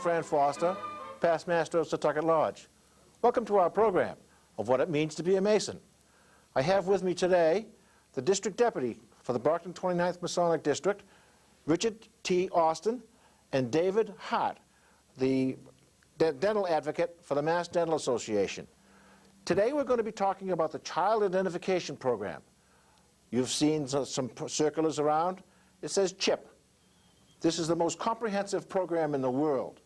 Fran Foster, past master of Setauket Lodge. Welcome to our program of what it means to be a Mason. I have with me today the District Deputy for the Brockton 29th Masonic District, Richard T. Austin, and David Harte, the dental advocate for the Mass Dental Association. Today we're going to be talking about the Child Identification Program. You've seen some circulars around. It says CHIP. This is the most comprehensive program in the world.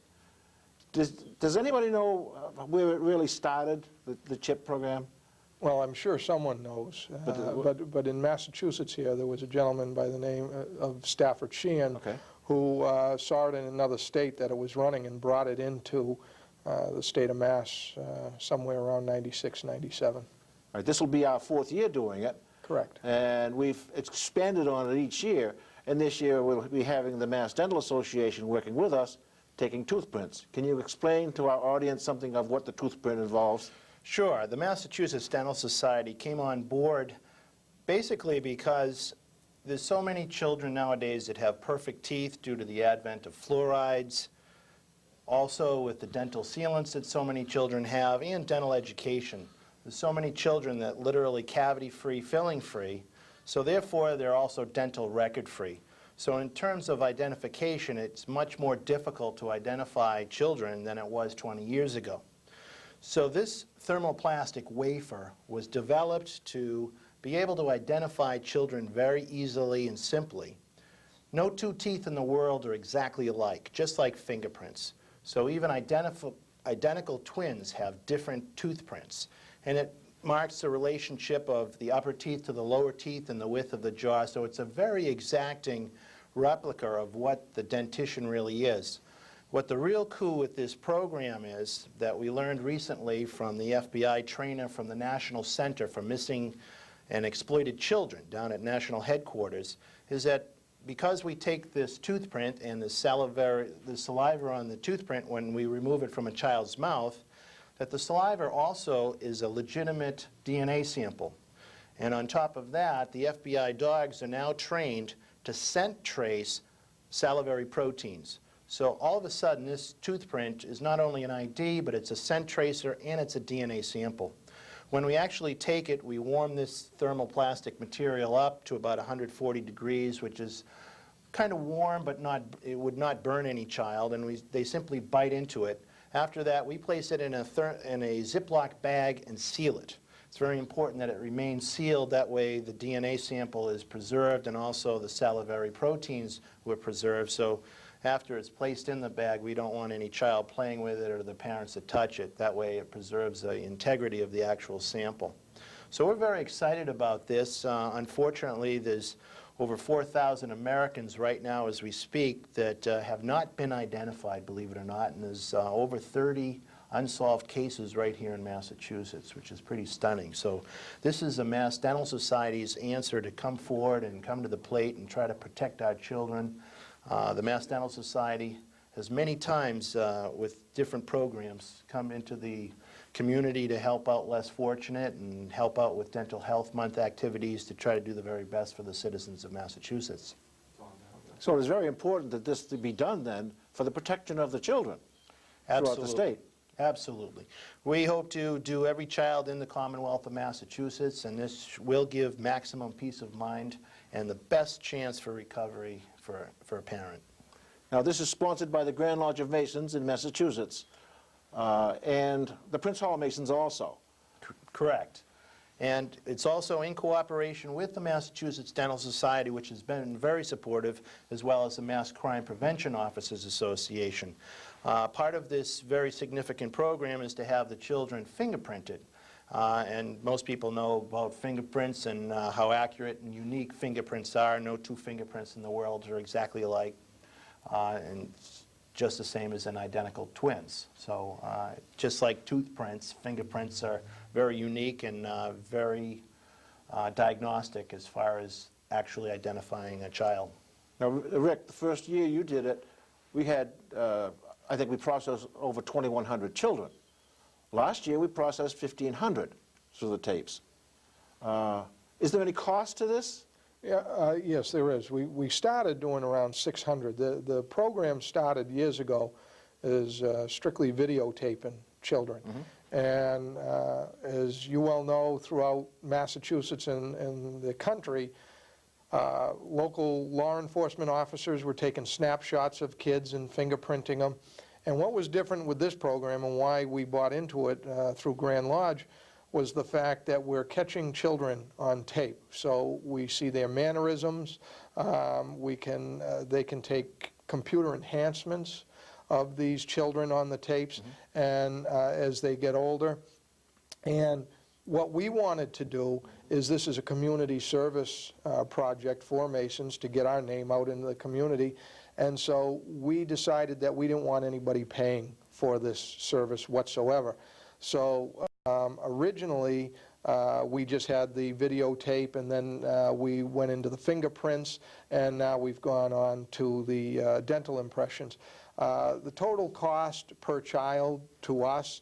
Does anybody know where it really started, the CHIP program? Well, I'm sure someone knows, but in Massachusetts here, there was a gentleman by the name of Stafford Sheehan, okay, who saw it in another state that it was running and brought it into the state of Mass somewhere around 96, 97. All right, this will be our 4th year doing it. Correct. And we've expanded on it each year. And this year we'll be having the Mass Dental Association working with us, taking tooth prints. Can you explain to our audience something of what the tooth print involves? Sure. The Massachusetts Dental Society came on board basically because there's so many children nowadays that have perfect teeth due to the advent of fluorides, also with the dental sealants that so many children have, and dental education. There's so many children that literally cavity-free, filling-free, so therefore they're also dental record-free. So in terms of identification, it's much more difficult to identify children than it was 20 years ago. So this thermoplastic wafer was developed to be able to identify children very easily and simply. No two teeth in the world are exactly alike, just like fingerprints. So even identical twins have different tooth prints. And it marks the relationship of the upper teeth to the lower teeth and the width of the jaw. So it's a very exacting replica of what the dentition really is. What the real coup with this program is that we learned recently from the FBI trainer from the National Center for Missing and Exploited Children down at National Headquarters is that because we take this tooth print and the saliva on the tooth print when we remove it from a child's mouth, that the saliva also is a legitimate DNA sample. And on top of that, the FBI dogs are now trained to scent trace salivary proteins. So all of a sudden, this tooth print is not only an ID, but it's a scent tracer and it's a DNA sample. When we actually take it, we warm this thermoplastic material up to about 140 degrees, which is kind of warm, but it would not burn any child, and they simply bite into it. After that, we place it in a Ziploc bag and seal it. It's very important that it remains sealed. That way the DNA sample is preserved and also the salivary proteins were preserved. So after it's placed in the bag, we don't want any child playing with it or the parents to touch it. That way it preserves the integrity of the actual sample. So we're very excited about this. Unfortunately, there's over 4,000 Americans right now as we speak that have not been identified, believe it or not, and there's over 30 unsolved cases right here in Massachusetts, which is pretty stunning. So this is the Mass Dental Society's answer to come forward and come to the plate and try to protect our children. The Mass Dental Society has many times, with different programs, come into the community to help out less fortunate and help out with Dental Health Month activities to try to do the very best for the citizens of Massachusetts. So it's very important that this to be done then for the protection of the children throughout the state. Absolutely. We hope to do every child in the Commonwealth of Massachusetts, and this will give maximum peace of mind and the best chance for recovery for a parent. Now this is sponsored by the Grand Lodge of Masons in Massachusetts and the Prince Hall Masons also. Correct. And it's also in cooperation with the Massachusetts Dental Society, which has been very supportive, as well as the Mass Crime Prevention Officers Association. Part of this very significant program is to have the children fingerprinted. And most people know about fingerprints and how accurate and unique fingerprints are. No two fingerprints in the world are exactly alike, and just the same as in identical twins. So just like tooth prints, fingerprints are very unique and very diagnostic as far as actually identifying a child. Now, Rick, the first year you did it, we had, I think we processed over 2,100 children. Last year we processed 1,500 through the tapes. Is there any cost to this? Yeah, yes, there is. We started doing around 600. The program started years ago is strictly videotaping children. And as you well know, throughout Massachusetts and the country, local law enforcement officers were taking snapshots of kids and fingerprinting them. And what was different with this program and why we bought into it through Grand Lodge was the fact that we're catching children on tape. So we see their mannerisms, they can take computer enhancements of these children on the tapes and as they get older. And what we wanted to do is, this is a community service project for Masons to get our name out into the community. And so we decided that we didn't want anybody paying for this service whatsoever. So originally, we just had the videotape, and then we went into the fingerprints, and now we've gone on to the dental impressions. The total cost per child to us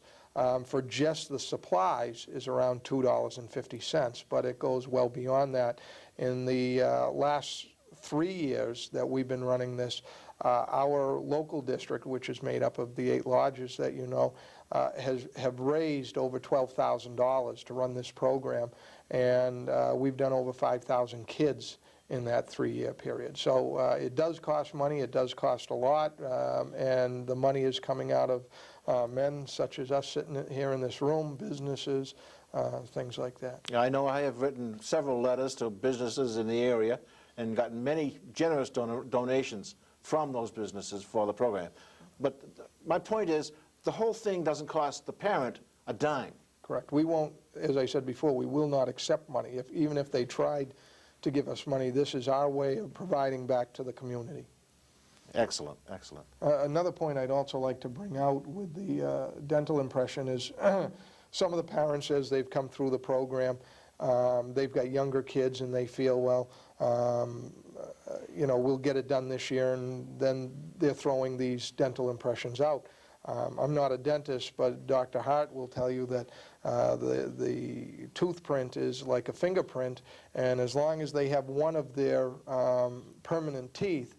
for just the supplies is around $2.50, but it goes well beyond that. In the last 3 years that we've been running this, our local district, which is made up of the 8 lodges that you know, have raised over $12,000 to run this program, and we've done over 5,000 kids in that 3-year period. So it does cost money, it does cost a lot, and the money is coming out of men such as us sitting here in this room, businesses, things like that. Yeah, I know I have written several letters to businesses in the area and gotten many generous donations from those businesses for the program. But my point is, the whole thing doesn't cost the parent a dime. Correct. We won't, as I said before, we will not accept money. Even if they tried to give us money, this is our way of providing back to the community. Excellent, excellent. Another point I'd also like to bring out with the dental impression is some of the parents, as they've come through the program, they've got younger kids and they feel, well, you know, we'll get it done this year, and then they're throwing these dental impressions out. I'm not a dentist, but Dr. Harte will tell you that the tooth print is like a fingerprint, and as long as they have one of their permanent teeth,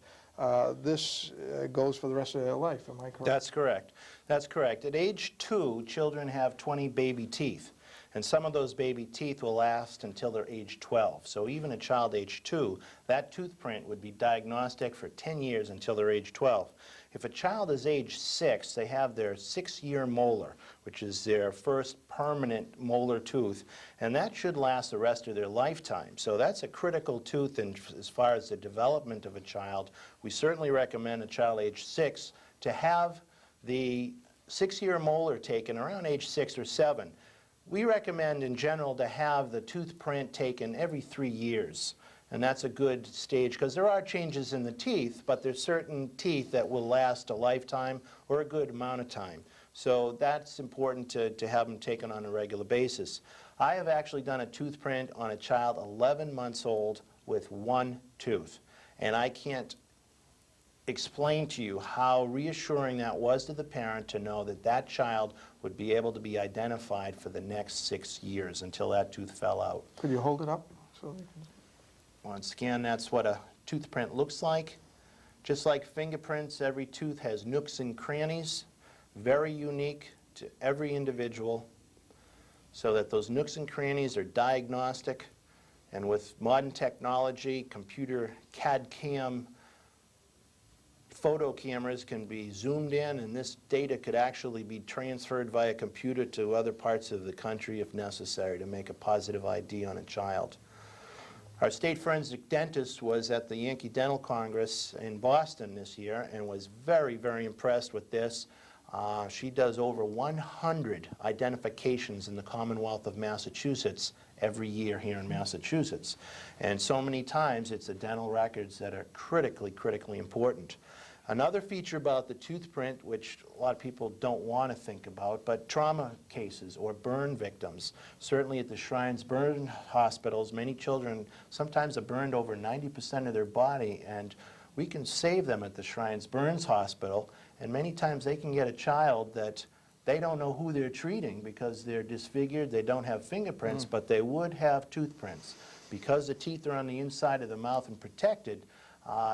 this goes for the rest of their life. Am I correct? That's correct. That's correct. At age 2, children have 20 baby teeth, and some of those baby teeth will last until they're age 12. So even a child age 2, that tooth print would be diagnostic for 10 years until they're age 12. If a child is age 6, they have their 6-year molar, which is their first permanent molar tooth, and that should last the rest of their lifetime. So that's a critical tooth as far as the development of a child. We certainly recommend a child age 6 to have the 6-year molar taken around age 6 or 7. We recommend in general to have the tooth print taken every 3 years. And that's a good stage, because there are changes in the teeth, but there's certain teeth that will last a lifetime or a good amount of time. So that's important to have them taken on a regular basis. I have actually done a tooth print on a child 11 months old with 1 tooth. And I can't explain to you how reassuring that was to the parent to know that that child would be able to be identified for the next 6 years until that tooth fell out. Could you hold it up so they can... Once again, that's what a tooth print looks like. Just like fingerprints, every tooth has nooks and crannies, very unique to every individual, so that those nooks and crannies are diagnostic. And with modern technology, computer CAD/CAM photo cameras can be zoomed in, and this data could actually be transferred via computer to other parts of the country if necessary to make a positive ID on a child. Our state forensic dentist was at the Yankee Dental Congress in Boston this year and was very, very impressed with this. She does over 100 identifications in the Commonwealth of Massachusetts every year here in Massachusetts. And so many times it's the dental records that are critically, critically important. Another feature about the tooth print, which a lot of people don't want to think about, but trauma cases or burn victims. Certainly at the Shrines Burn Hospitals, many children sometimes are burned over 90% of their body, and we can save them at the Shrines Burns Hospital, and many times they can get a child that they don't know who they're treating because they're disfigured, they don't have fingerprints, but they would have tooth prints. Because the teeth are on the inside of the mouth and protected,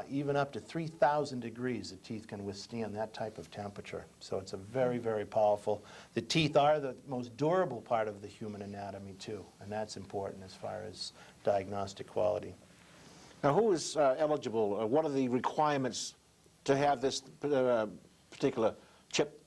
even up to 3,000 degrees, the teeth can withstand that type of temperature. So it's a very, very powerful. The teeth are the most durable part of the human anatomy too, and that's important as far as diagnostic quality. Now, who is eligible? What are the requirements to have this particular chip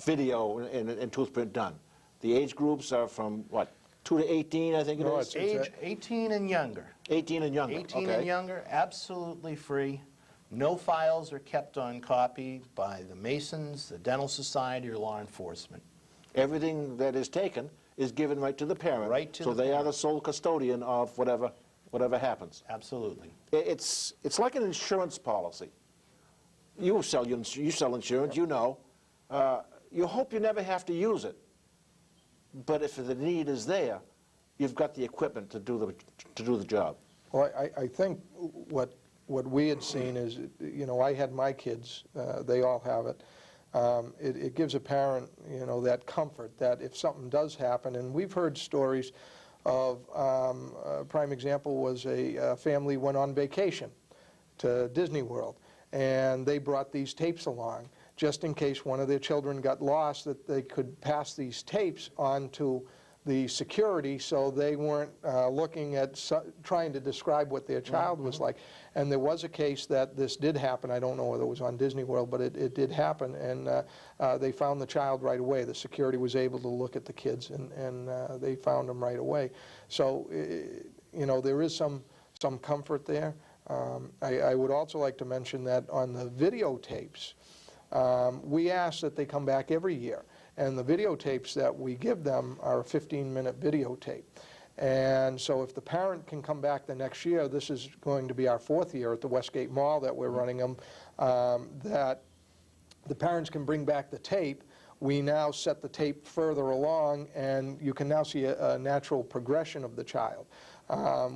video and tooth print done? The age groups are from, what, 2 to 18, I think it No, is? Age 18 and younger. 18 and younger, 18 okay. and younger, absolutely free. No files are kept on copy by the Masons, the Dental Society, or law enforcement. Everything that is taken is given right to the parent. Right to so the they are parent. the sole custodian of whatever happens. Absolutely. It's like an insurance policy. You sell insurance, you know. You hope you never have to use it. But if the need is there, you've got the equipment to do the job. Well, I think what we had seen is, you know, I had my kids, they all have it. It gives a parent, you know, that comfort that if something does happen, and we've heard stories of, a prime example was a family went on vacation to Disney World, and they brought these tapes along just in case one of their children got lost, that they could pass these tapes on to the security so they weren't looking at trying to describe what their child was like. And there was a case that this did happen. I don't know whether it was on Disney World, but it did happen. And they found the child right away. The security was able to look at the kids, and they found them right away. So, you know, there is some comfort there. I would also like to mention that on the videotapes, we ask that they come back every year. And the videotapes that we give them are a 15-minute videotape. And so if the parent can come back the next year, this is going to be our 4th year at the Westgate Mall that we're running them, that the parents can bring back the tape. We now set the tape further along, and you can now see a natural progression of the child,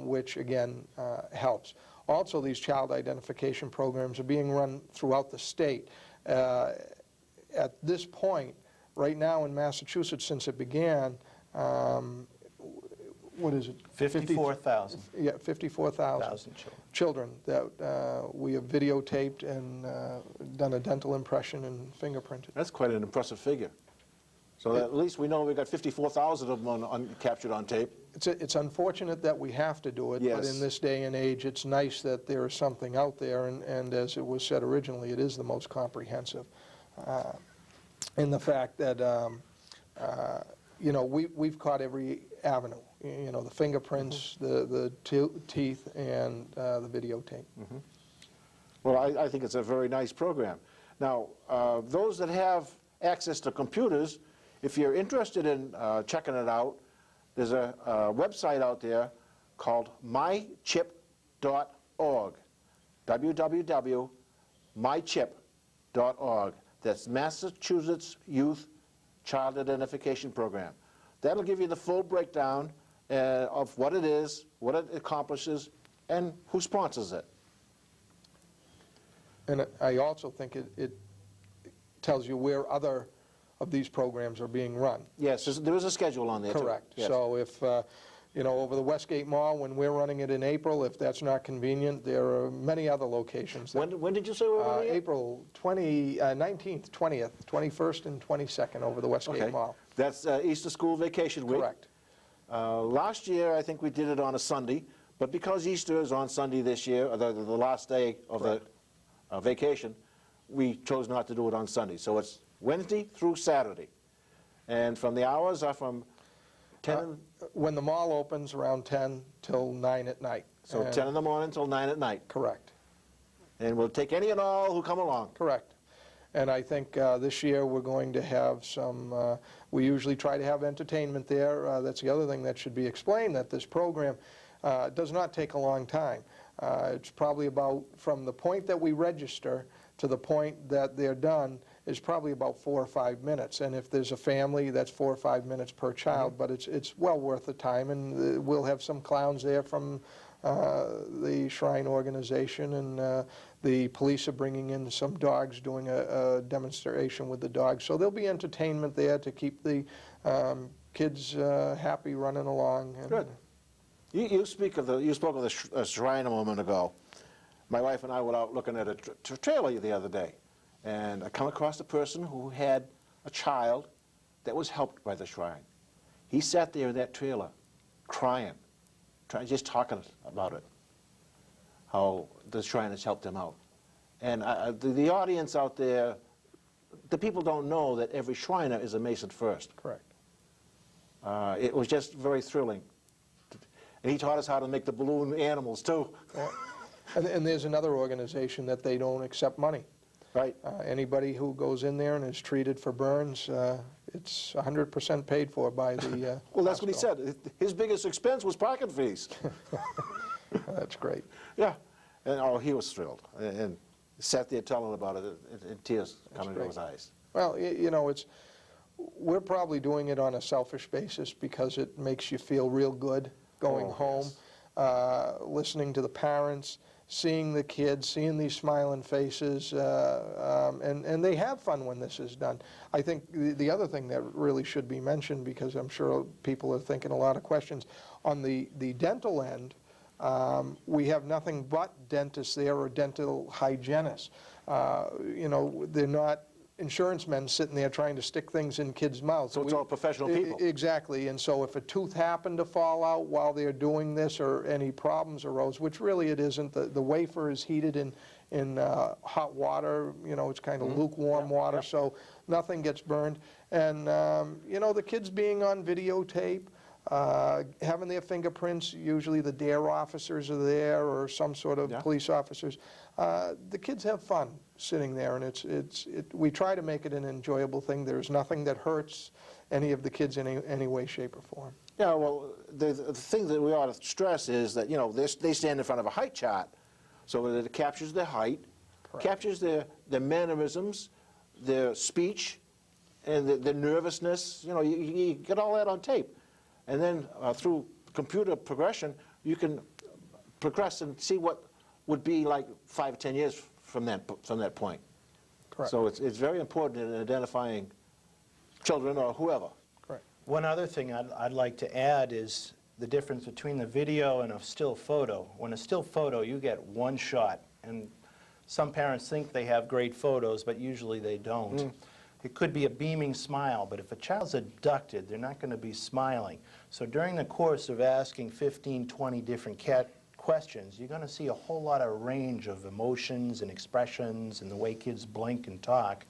which again helps. Also, these child identification programs are being run throughout the state. At this point, right now in Massachusetts, since it began, what is it? 54,000. Yeah, 54,000 children that we have videotaped and done a dental impression and fingerprinted. That's quite an impressive figure. So at least we know we've got 54,000 of them captured on tape. It's unfortunate that we have to do it, Yes. but in this day and age, it's nice that there is something out there, and as it was said originally, it is the most comprehensive. In the fact that, you know, we've caught every avenue, you know, the fingerprints, the teeth, and the videotape. Well, I think it's a very nice program. Now, those that have access to computers, if you're interested in checking it out, there's a website out there called mychip.org, www.mychip.org. That's Massachusetts Youth Child Identification Program. That'll give you the full breakdown of what it is, what it accomplishes, and who sponsors it. And I also think it tells you where other of these programs are being run. Yes, there is a schedule on there, too. Correct. Yes. So if, you know, over the Westgate Mall, when we're running it in April, if that's not convenient, there are many other locations. When did you say we were running it? April 19th, 20th, 21st, and 22nd over the Westgate Okay. Mall. That's Easter school vacation week. Correct. Last year, I think we did it on a Sunday, but because Easter is on Sunday this year, the last day of the vacation, we chose not to do it on Sunday. So it's Wednesday through Saturday. And from the hours are from 10, When the mall opens, around 10 till 9 at night. so And- 10 in the morning till 9 at night. Correct. And we'll take any and all who come along. Correct. And I think this year we're going to have some, we usually try to have entertainment there. That's the other thing that should be explained, that this program does not take a long time. It's probably about, from the point that we register to the point that they're done, is probably about 4 or 5 minutes. And if there's a family, that's 4 or 5 minutes per child, but it's well worth the time. And we'll have some clowns there from the Shrine organization, and the police are bringing in some dogs, doing a demonstration with the dogs. So there'll be entertainment there to keep the kids happy running along. And Good. You spoke of the Shrine a moment ago. My wife and I were out looking at a trailer the other day, and I come across a person who had a child that was helped by the shrine. He sat there in that trailer crying, just talking about it, how the shrine has helped him out. And the audience out there, the people don't know that every Shriner is a Mason first. Correct. It was just very thrilling. And he taught us how to make the balloon animals, too. Yeah. And there's another organization that they don't accept money. Right. Anybody who goes in there and is treated for burns, it's 100% paid for by the Well, that's what he hospital. said. His biggest expense was parking fees. That's great. Yeah. And oh, he was thrilled. And sat there telling about it, and tears coming to great. his eyes. Well, you know, we're probably doing it on a selfish basis because it makes you feel real good going home, yes. Listening to the parents, seeing the kids, seeing these smiling faces, and they have fun when this is done. I think the other thing that really should be mentioned, because I'm sure people are thinking a lot of questions, on the dental end, we have nothing but dentists there or dental hygienists. You know, they're not insurance men sitting there trying to stick things in kids' mouths. So it's all professional people. Exactly, and so if a tooth happened to fall out while they're doing this or any problems arose, which really it isn't, the wafer is heated in hot water, you know, it's kind of lukewarm water, so nothing gets burned. And, you know, the kids being on videotape, having their fingerprints, usually the DARE officers are there or some sort of police officers. The kids have fun sitting there, and we try to make it an enjoyable thing. There's nothing that hurts any of the kids in any way, shape, or form. Yeah, well, the thing that we ought to stress is that, you know, they stand in front of a height chart, so that it captures their height, captures their mannerisms, their speech, and their nervousness. You know, you get all that on tape. And then through computer progression, you can progress and see what would be like 5 or 10 years from that point. Correct. So it's very important in identifying children or whoever. Correct. One other thing I'd like to add is the difference between the video and a still photo. When a still photo, you get one shot, and some parents think they have great photos, but usually they don't. It could be a beaming smile, but if a child's abducted, they're not going to be smiling. So during the course of asking 15, 20 different questions, you're going to see a whole lot of range of emotions and expressions and the way kids blink and talk.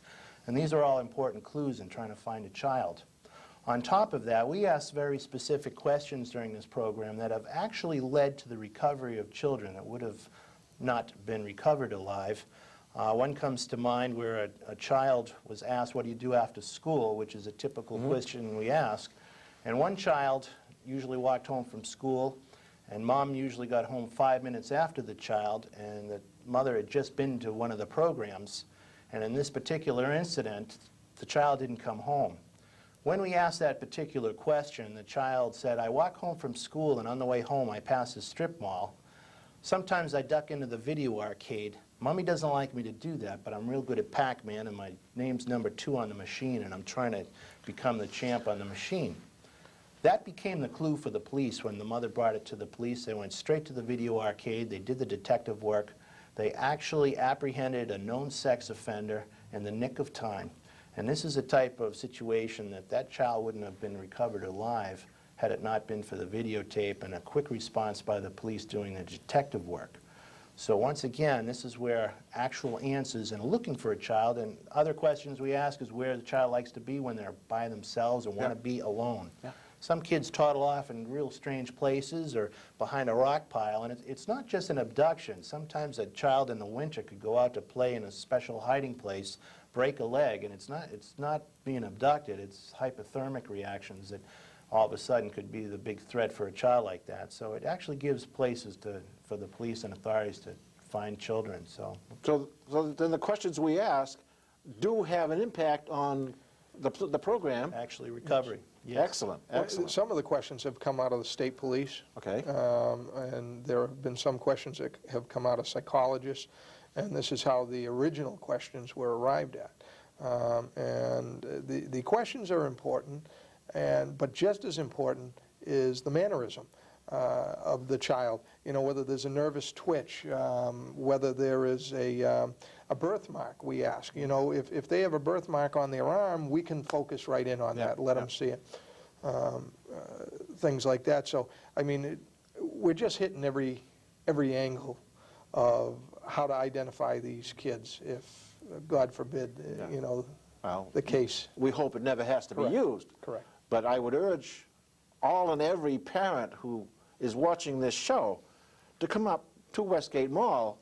And these are all important clues in trying to find a child. On top of that, we ask very specific questions during this program that have actually led to the recovery of children that would have not been recovered alive. One comes to mind where a child was asked, what do you do after school, which is a typical question we ask. And one child usually walked home from school, and mom usually got home 5 minutes after the child, and the mother had just been to one of the programs. And in this particular incident, the child didn't come home. When we asked that particular question, the child said, I walk home from school, and on the way home I pass a strip mall. Sometimes I duck into the video arcade. Mommy doesn't like me to do that, but I'm real good at Pac-Man, and my name's number 2 on the machine, and I'm trying to become the champ on the machine. That became the clue for the police. When the mother brought it to the police, they went straight to the video arcade. They did the detective work. They actually apprehended a known sex offender in the nick of time. And this is a type of situation that child wouldn't have been recovered alive had it not been for the videotape and a quick response by the police doing the detective work. So once again, this is where actual answers and looking for a child, and other questions we ask is where the child likes to be when they're by themselves or want to be alone. Some kids toddle off in real strange places or behind a rock pile, and it's not just an abduction. Sometimes a child in the winter could go out to play in a special hiding place, break a leg, and it's not being abducted. It's hypothermic reactions that all of a sudden could be the big threat for a child like that. So it actually gives places for the police and authorities to find children. So then the questions we ask do have an impact on the program. actually recovery. Yes. Excellent, excellent. Some of the questions have come out of the state police. Okay. And there have been some questions that have come out of psychologists, and this is how the original questions were arrived at. And the questions are important, but just as important is the mannerism. of the child. You know, whether there's a nervous twitch, whether there is a birthmark, we ask. You know, if they have a birthmark on their arm, we can focus right in on that, let them see it. Things like that. So, I mean, we're just hitting every angle of how to identify these kids if, God forbid, you know, the case. We hope it never has to be used. Correct. But I would urge all and every parent who is watching this show to come up to Westgate Mall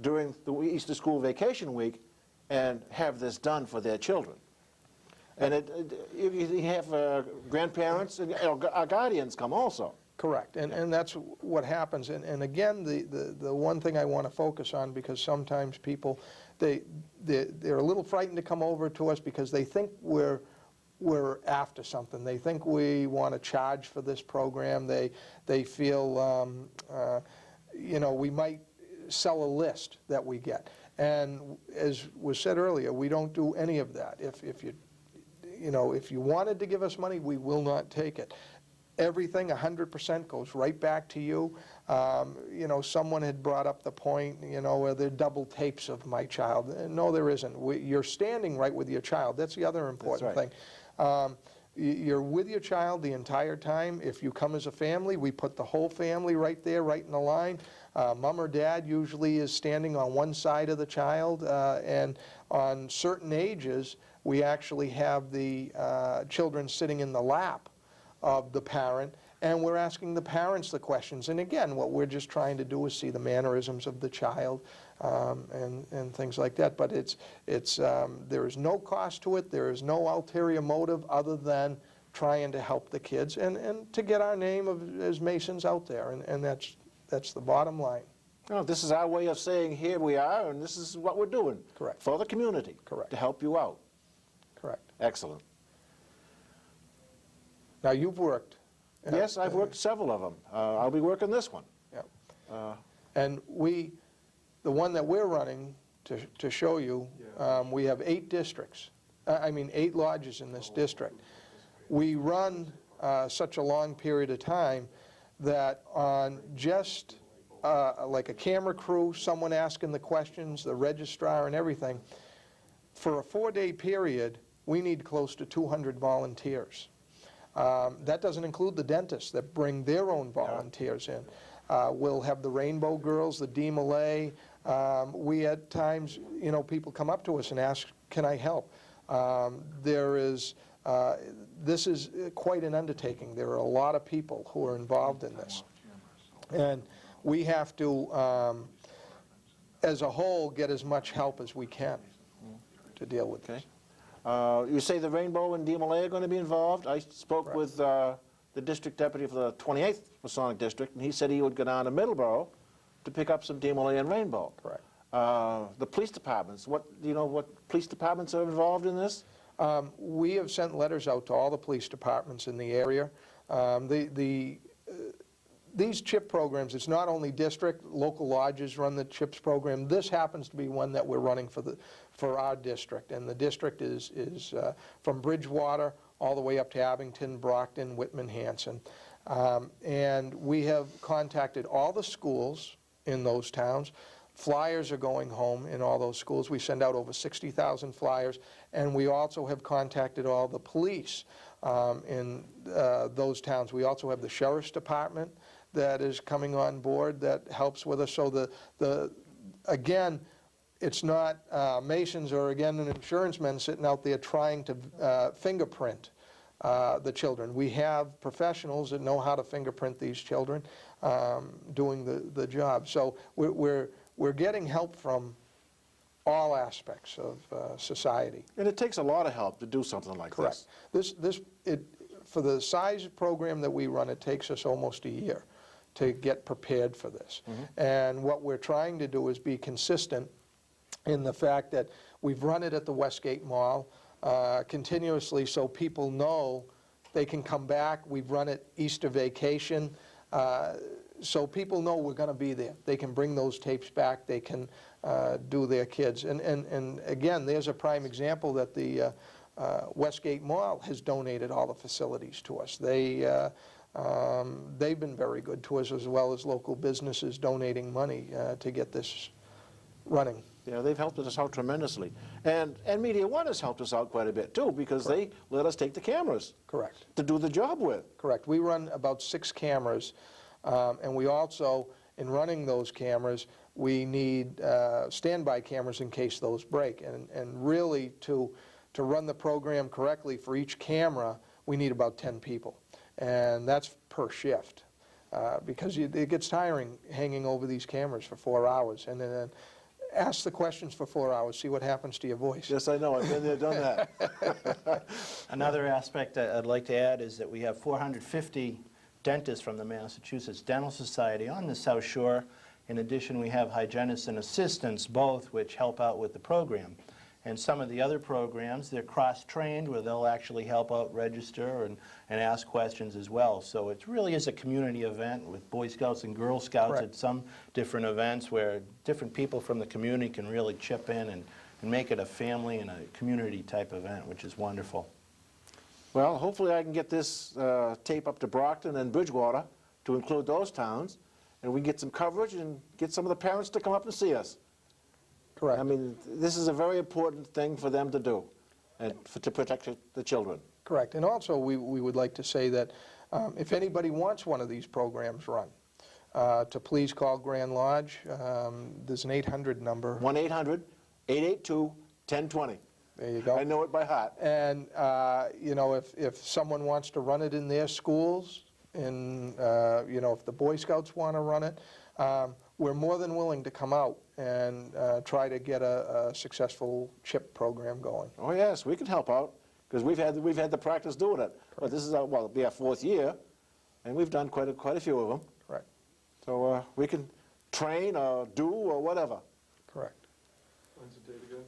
during the Easter school vacation week and have this done for their children. And you have grandparents and our guardians come also. Correct, and that's what happens. And again, the one thing I want to focus on, because sometimes people, they're a little frightened to come over to us because they think we're after something. They think we want to charge for this program. They feel, you know, we might sell a list that we get. And as was said earlier, we don't do any of that. If you wanted to give us money, we will not take it. Everything, 100%, goes right back to you. You know, someone had brought up the point, you know, where there are double tapes of my child. No, there isn't. You're standing right with your child. That's the other important thing. You're with your child the entire time. If you come as a family, we put the whole family right there, right in the line. Mom or dad usually is standing on one side of the child, and on certain ages, we actually have the children sitting in the lap of the parent, and we're asking the parents the questions. And again, what we're just trying to do is see the mannerisms of the child and things like that. But there is no cost to it. There is no ulterior motive other than trying to help the kids and to get our name as Masons out there. And that's the bottom line. No, this is our way of saying here we are, and this is what we're doing. Correct. For the community. Correct. To help you out. Correct. Excellent. Now, you've worked. Yes, I've worked several of them. I'll be working this one. Yeah. And the one that we're running, to show you, we have 8 districts. 8 lodges in this district. We run such a long period of time that on just like a camera crew, someone asking the questions, the registrar and everything, for a 4-day period, we need close to 200 volunteers. That doesn't include the dentists that bring their own volunteers in. We'll have the Rainbow Girls, the DMLA. We at times, you know, people come up to us and ask, can I help? This is quite an undertaking. There are a lot of people who are involved in this. And we have to, as a whole, get as much help as we can to deal with this. You say the Rainbow and DMLA are going to be involved. I spoke with the district deputy for the 28th Masonic District, and he said he would go down to Middleborough to pick up some DMLA and Rainbow. Correct. The police departments, do you know what police departments are involved in this? We have sent letters out to all the police departments in the area. These CHIP programs, it's not only district, local lodges run the CHIPS program. This happens to be one that we're running for our district, and the district is from Bridgewater all the way up to Abington, Brockton, Whitman, Hanson. And we have contacted all the schools in those towns. Flyers are going home in all those schools. We send out over 60,000 flyers, and we also have contacted all the police in those towns. We also have the Sheriff's Department that is coming on board that helps with us. So again, it's not Masons or, again, an insurance men sitting out there trying to fingerprint the children. We have professionals that know how to fingerprint these children doing the job. So we're getting help from all aspects of society. And it takes a lot of help to do something like this. Correct. For the size program that we run, it takes us almost a year to get prepared for this. And what we're trying to do is be consistent in the fact that we've run it at the Westgate Mall continuously so people know they can come back. We've run it Easter vacation. So people know we're going to be there. They can bring those tapes back. They can do their kids. And again, there's a prime example that the Westgate Mall has donated all the facilities to us. They They've been very good to us, as well as local businesses donating money to get this running. Yeah, they've helped us out tremendously. And Media One has helped us out quite a bit too, because they let us take the cameras Correct. to do the job with. Correct. We run about 6 cameras, and we also, in running those cameras, we need standby cameras in case those break. And really, to run the program correctly for each camera, we need about 10 people. And that's per shift, because it gets tiring hanging over these cameras for 4 hours. And then ask the questions for 4 hours, see what happens to your voice. Yes, I know. I've been there, done that. Another aspect I'd like to add is that we have 450 dentists from the Massachusetts Dental Society on the South Shore. In addition, we have hygienists and assistants, both, which help out with the program. And some of the other programs, they're cross-trained, where they'll actually help out register and ask questions as well. So it really is a community event with Boy Scouts and Girl Scouts Correct. at some different events where different people from the community can really chip in and make it a family and a community type event, which is wonderful. Well, hopefully I can get this tape up to Brockton and Bridgewater to include those towns, and we can get some coverage and get some of the parents to come up and see us. Correct. I mean, this is a very important thing for them to do, and to protect the children. Correct. And also, we would like to say that if anybody wants one of these programs run, to please call Grand Lodge. There's an 800 number. 1-800-882-1020. There you go. I know it by heart. And, you know, if someone wants to run it in their schools, and, you know, if the Boy Scouts want to run it, we're more than willing to come out and try to get a successful CHIP program going. Oh yes, we can help out, because we've had the practice doing it. But this is well, it'll be our 4th year, and we've done quite a few of them. Correct. So we can train or do or whatever. Correct. When's the date again?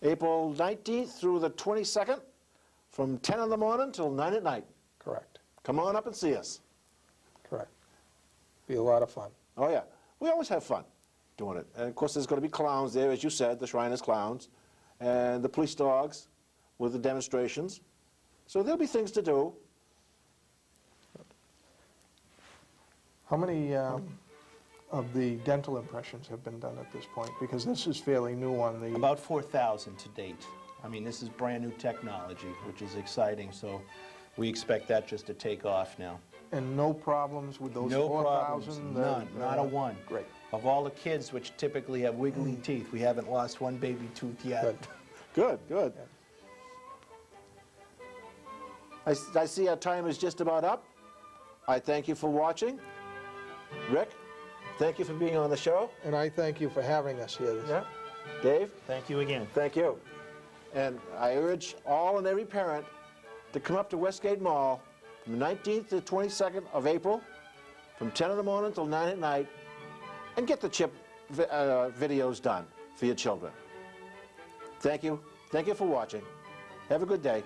April 19th through the 22nd, from 10 in the morning till 9 at night. Correct. Come on up and see us. Correct. Be a lot of fun. Oh yeah, we always have fun doing it. And of course there's going to be clowns there, as you said, the Shriners clowns, and the police dogs with the demonstrations. So there'll be things to do. How many of the dental impressions have been done at this point? Because this is fairly new on the... About 4,000 to date. I mean, this is brand new technology, which is exciting, so we expect that just to take off now. And no problems with those No 4,000? problems, none, not a one. Great. Of all the kids which typically have wiggly teeth, we haven't lost one baby tooth yet. Good. Good, good. I see our time is just about up. I thank you for watching. Rick, thank you for being on the show. And I thank you for having us here. Dave, Thank you again. thank you. And I urge all and every parent to come up to Westgate Mall from the 19th to the 22nd of April, from 10 in the morning till 9 at night, and get the CHIP videos done for your children. Thank you. Thank you for watching. Have a good day.